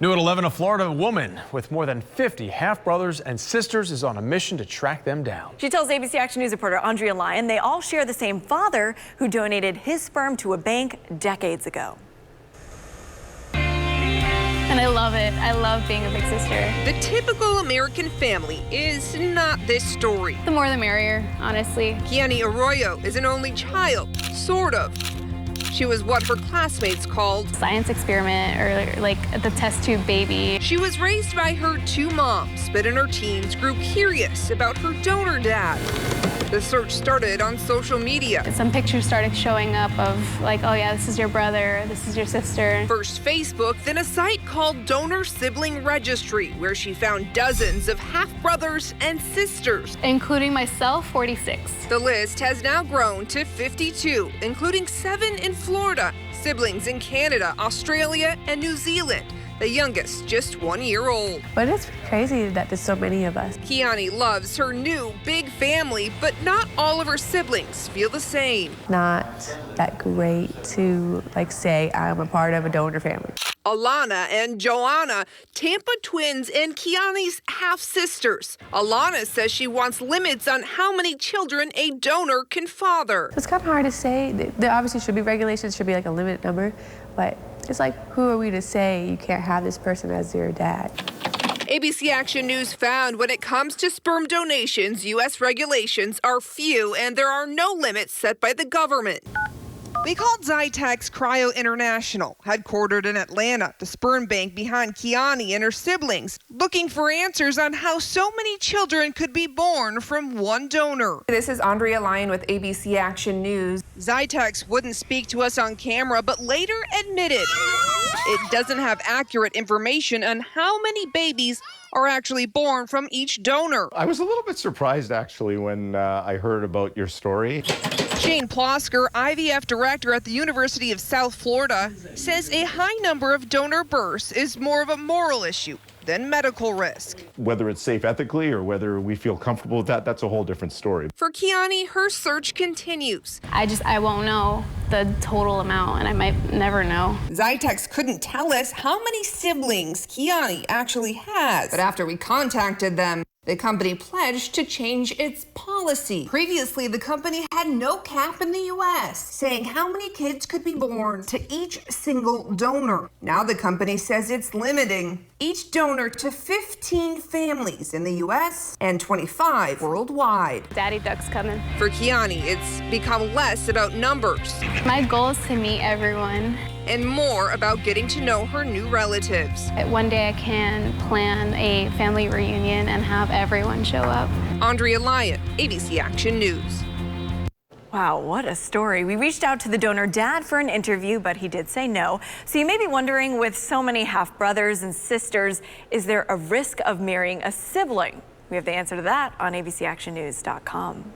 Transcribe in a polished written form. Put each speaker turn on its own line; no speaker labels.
New at 11, a Florida woman with more than 50 half-brothers and sisters is on a mission to track them down.
She tells ABC Action News reporter Andrea Lyon they all share the same father who donated his sperm to a bank decades ago.
And I love it. I love being a big sister.
The typical American family is not this story.
The more the merrier, honestly.
Kiani Arroyo is an only child, sort of. She was what her classmates called
Science experiment, or like the test tube baby.
She was raised by her two moms, but in her teens grew curious about her donor dad. The search started on social media.
Some pictures started showing up of like, oh yeah, this is your brother, this is your sister.
First Facebook, then a site called Donor Sibling Registry, where she found dozens of half-brothers and sisters.
Including myself, 46.
The list has now grown to 52, including 7 in Florida, siblings in Canada, Australia, and New Zealand. The youngest just 1 year old.
But it's crazy that there's so many of us.
Kiani loves her new big family, but not all of her siblings feel the same.
Not that great to say I'm a part of a donor family.
Alana and Joanna, Tampa twins and Kiani's half-sisters. Alana says she wants limits on how many children a donor can father.
It's kind of hard to say. There obviously should be regulations, should be like a limited number, but it's like, who are we to say you can't have this person as your dad?
ABC Action News found when it comes to sperm donations, U.S. regulations are few and there are no limits set by the government. They called Zytex Cryo International, headquartered in Atlanta, the sperm bank behind Kiani and her siblings, looking for answers on how so many children could be born from one donor.
This is Andrea Lyon with ABC Action News.
Zytex wouldn't speak to us on camera, but later admitted it doesn't have accurate information on how many babies are actually born from each donor.
I was a little bit surprised, actually, when I heard about your story.
Shane Plosker, IVF director at the University of South Florida, says a high number of donor births is more of a moral issue than medical risk.
Whether it's safe ethically or whether we feel comfortable with that, that's a whole different story.
For Kiani, her search continues.
I won't know the total amount, and I might never know.
Zytex couldn't tell us how many siblings Kiani actually has. But after we contacted them, the company pledged to change its policy. Previously, the company had no cap in the U.S., saying how many kids could be born to each single donor. Now the company says it's limiting each donor to 15 families in the U.S. and 25 worldwide.
Daddy Duck's coming.
For Kiani, it's become less about numbers
My goal is to meet everyone.
and more about getting to know her new relatives.
One day I can plan a family reunion and have everyone show up.
Andrea Lyon, ABC Action News.
Wow, what a story. We reached out to the donor dad for an interview, but he did say no. So you may be wondering, with so many half-brothers and sisters, is there a risk of marrying a sibling? We have the answer to that on abcactionnews.com.